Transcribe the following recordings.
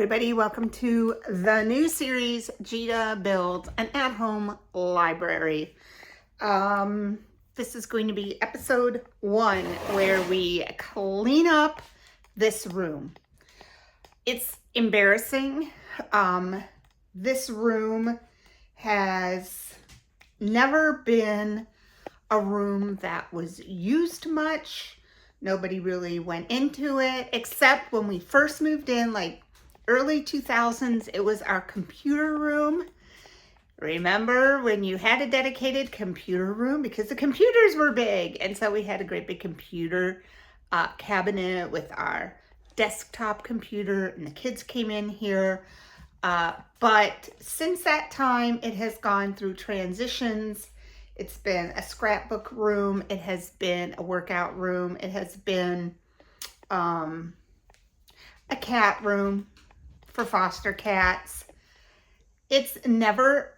everybody, welcome to the new series, Gina Builds an At-Home Library. This is going to be episode 1 where we clean up this room. It's embarrassing. This room has never been a room that was used much. Nobody really went into it, except when we first moved in, like early 2000s, it was our computer room. Remember when you had a dedicated computer room? Because the computers were big. And so we had a great big computer cabinet with our desktop computer, and the kids came in here. But since that time, it has gone through transitions. It's been a scrapbook room. It has been a workout room. It has been a cat room for foster cats. It's never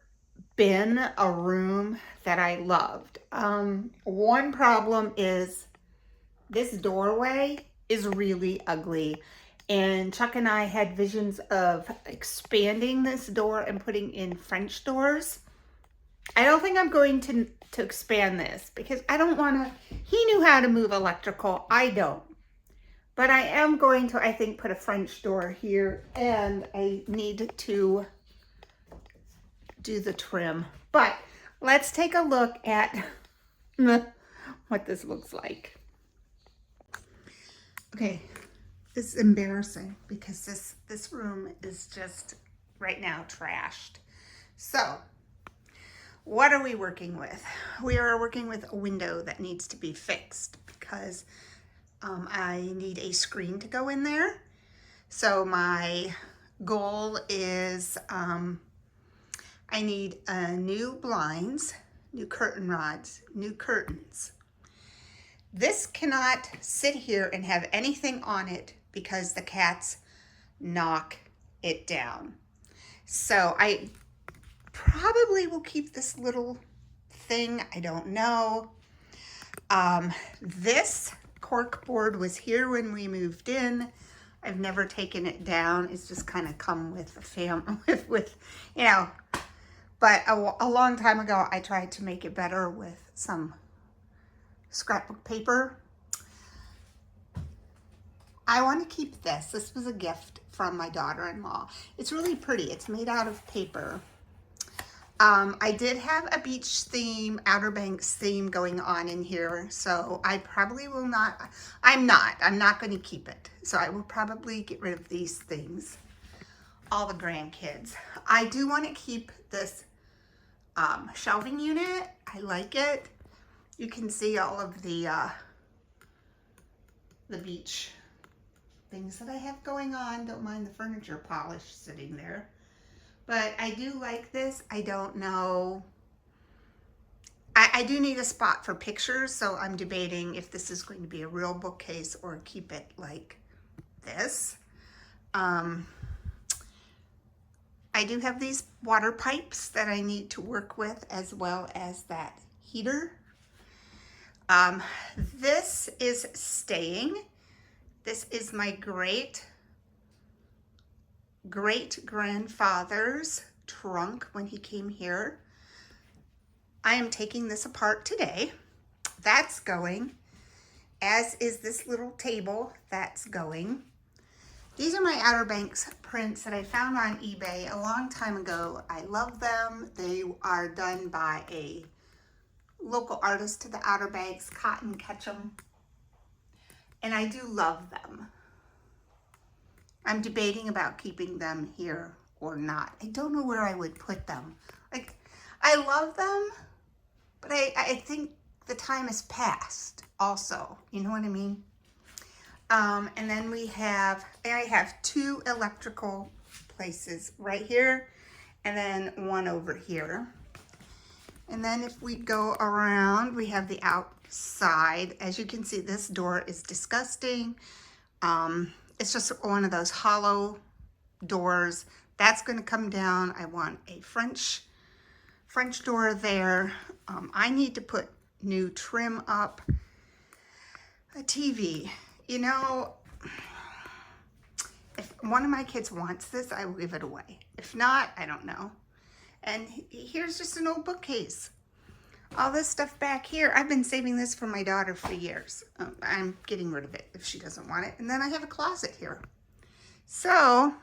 been a room that I loved. One problem is this doorway is really ugly. And Chuck and I had visions of expanding this door and putting in French doors. I don't think I'm going to expand this because I don't want to. He knew how to move electrical. I don't. But I am going to, I think, put a French door here, and I need to do the trim. But let's take a look at what this looks like. Okay, this is embarrassing because this room is just right now trashed. So, what are we working with? We are working with a window that needs to be fixed because I need a screen to go in there. So my goal is I need new blinds, new curtain rods, new curtains. This cannot sit here and have anything on it because the cats knock it down. So I probably will keep this little thing. I don't know. This cork board was here when we moved in. I've never taken it down. It's just kind of come with the family, with you know. But a long time ago, I tried to make it better with some scrapbook paper. I want to keep this. This was a gift from my daughter-in-law. It's really pretty. It's made out of paper. I did have a beach theme, Outer Banks theme going on in here, so I probably will not, I'm not going to keep it. So I will probably get rid of these things, all the grandkids. I do want to keep this shelving unit. I like it. You can see all of the beach things that I have going on. Don't mind the furniture polish sitting there. But I do like this. I don't know. I do need a spot for pictures, so I'm debating if this is going to be a real bookcase or keep it like this. I do have these water pipes that I need to work with, as well as that heater. This is staying. This is my great-grandfather's trunk when he came here. I am taking this apart today. That's going, as is this little table. That's going. These are my Outer Banks prints that I found on eBay a long time ago. I love them. They are done by a local artist to the Outer Banks, Cotton Ketchum, and I do love them. I'm debating about keeping them here or not. I don't know where I would put them. Like, I love them, but I think the time has passed also. You know what I mean? And then I have 2 electrical places right here and then one over here. And then if we go around, we have the outside. As you can see, this door is disgusting. It's just one of those hollow doors. That's going to come down. I want a French door there. I need to put new trim up. A TV. You know, if one of my kids wants this, I will give it away. If not, I don't know. And here's just an old bookcase. All this stuff back here, I've been saving this for my daughter for years. I'm getting rid of it if she doesn't want it. And then I have a closet here. So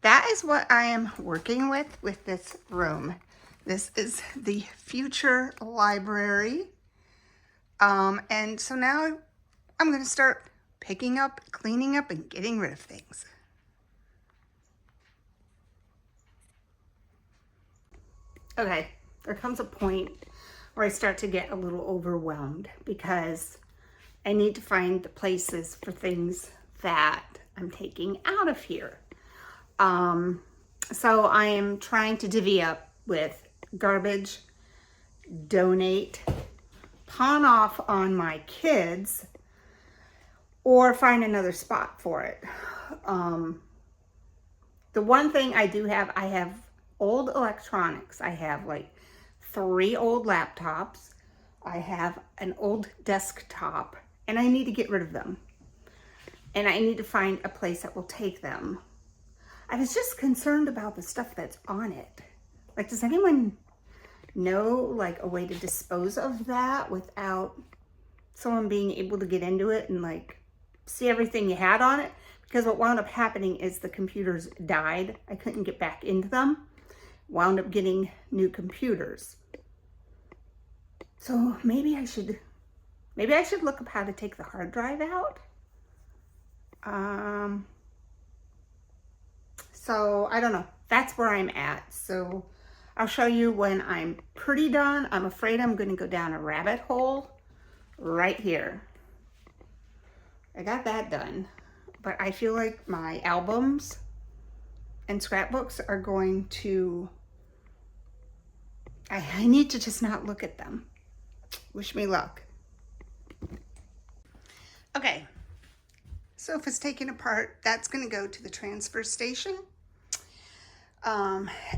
that is what I am working with this room. This is the future library. And so now I'm going to start picking up, cleaning up, and getting rid of things. Okay, there comes a point where I start to get a little overwhelmed because I need to find the places for things that I'm taking out of here. So I am trying to divvy up with garbage, donate, pawn off on my kids, or find another spot for it. The one thing I do have, I have old electronics. I have like 3 old laptops. I have an old desktop, and I need to get rid of them. And I need to find a place that will take them. I was just concerned about the stuff that's on it. Like, does anyone know like a way to dispose of that without someone being able to get into it and like see everything you had on it? Because what wound up happening is the computers died. I couldn't get back into them. Wound up getting new computers. So maybe I should look up how to take the hard drive out. So I don't know. That's where I'm at. So I'll show you when I'm pretty done. I'm afraid I'm going to go down a rabbit hole right here. I got that done, but I feel like my albums and scrapbooks are going to, I need to just not look at them. Wish me luck. Okay, so if it's taken apart, that's going to go to the transfer station.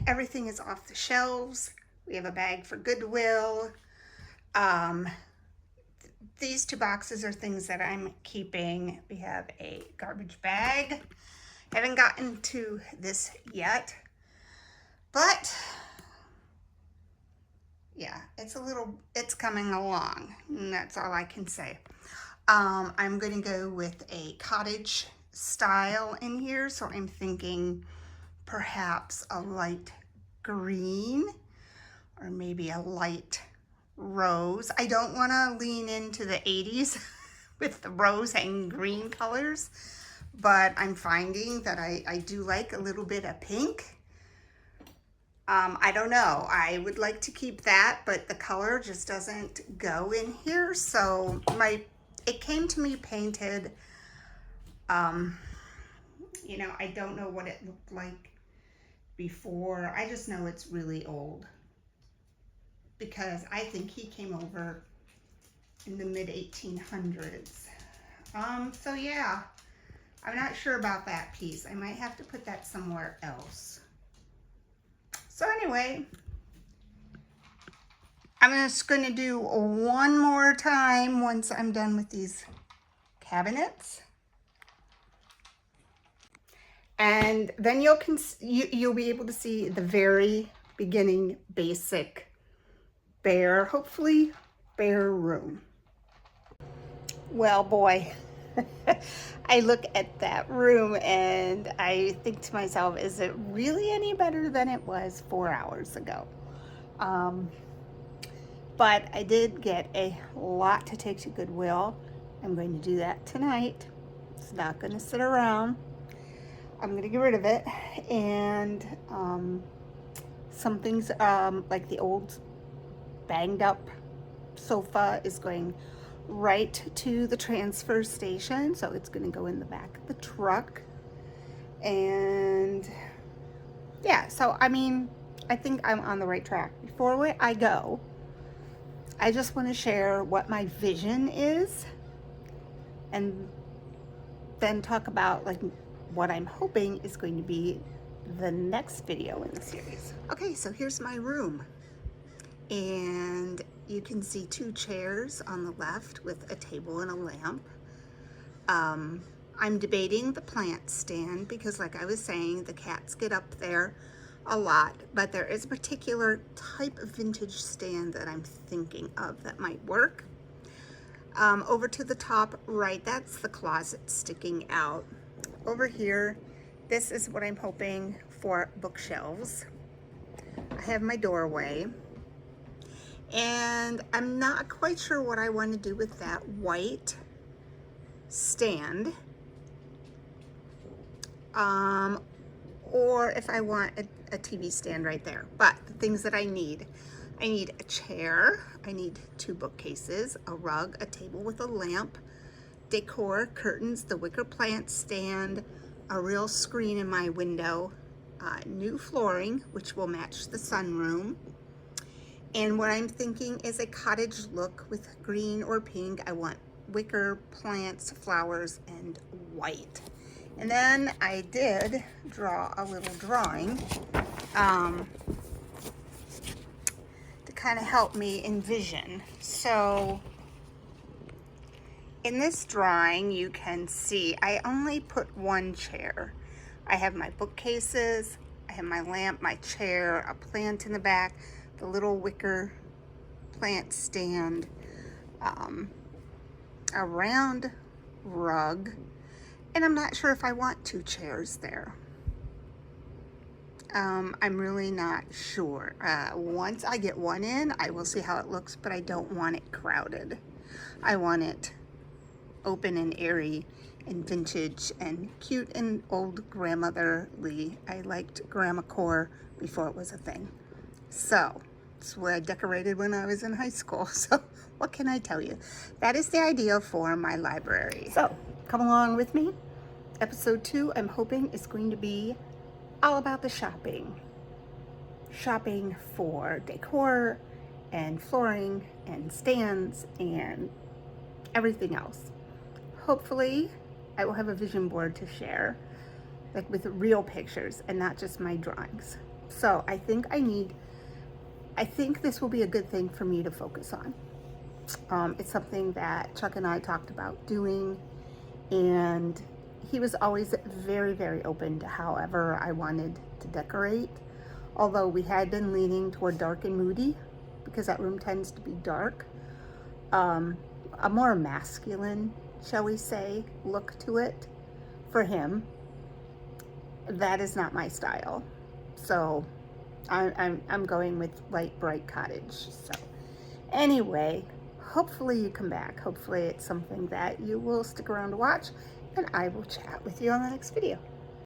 Everything is off the shelves. We have a bag for Goodwill. These 2 boxes are things that I'm keeping. We have a garbage bag. Haven't gotten to this yet, but yeah, it's coming along, and that's all I can say. I'm going to go with a cottage style in here, so I'm thinking perhaps a light green or maybe a light rose. I don't want to lean into the 80s with the rose and green colors, but I'm finding that I do like a little bit of pink. I don't know. I would like to keep that, but the color just doesn't go in here. So it came to me painted. You know, I don't know what it looked like before. I just know it's really old because I think he came over in the mid 1800s. So yeah, I'm not sure about that piece. I might have to put that somewhere else. So anyway, I'm just going to do one more time once I'm done with these cabinets. And then you'll be able to see the very beginning basic bare, hopefully bare room. Well, boy, I look at that room and I think to myself, is it really any better than it was 4 hours ago? But I did get a lot to take to Goodwill. I'm going to do that tonight. It's not going to sit around. I'm going to get rid of it. And some things like the old banged up sofa is going right to the transfer station. So it's going to go in the back of the truck. And yeah, so I mean, I think I'm on the right track. Before I go, I just want to share what my vision is and then talk about like what I'm hoping is going to be the next video in the series. Okay, so here's my room. And you can see 2 chairs on the left with a table and a lamp. I'm debating the plant stand because, like I was saying, the cats get up there a lot, but there is a particular type of vintage stand that I'm thinking of that might work. Over to the top right, that's the closet sticking out. Over here, this is what I'm hoping for bookshelves. I have my doorway, and I'm not quite sure what I want to do with that white stand, or if I want a TV stand right there. But the things that I need a chair, I need 2 bookcases, a rug, a table with a lamp, decor, curtains, the wicker plant stand, a real screen in my window, new flooring, which will match the sunroom. And what I'm thinking is a cottage look with green or pink. I want wicker plants, flowers, and white. And then I did draw a little drawing to kind of help me envision. So in this drawing, you can see I only put 1 chair. I have my bookcases, I have my lamp, my chair, a plant in the back, the little wicker plant stand, a round rug, and I'm not sure if I want 2 chairs there. I'm really not sure. Once I get 1 in, I will see how it looks, but I don't want it crowded. I want it open and airy and vintage and cute and old grandmotherly. I liked grandmacore before it was a thing. So it's where I decorated when I was in high school. So what can I tell you? That is the idea for my library. So come along with me. Episode 2, I'm hoping, is going to be all about the shopping. Shopping for decor and flooring and stands and everything else. Hopefully, I will have a vision board to share, like with real pictures and not just my drawings. So I think this will be a good thing for me to focus on. It's something that Chuck and I talked about doing, and he was always very, very open to however I wanted to decorate. Although we had been leaning toward dark and moody because that room tends to be dark. A more masculine, shall we say, look to it for him. That is not my style. So I'm going with light, bright cottage. So anyway, hopefully you come back. Hopefully it's something that you will stick around to watch, and I will chat with you on the next video.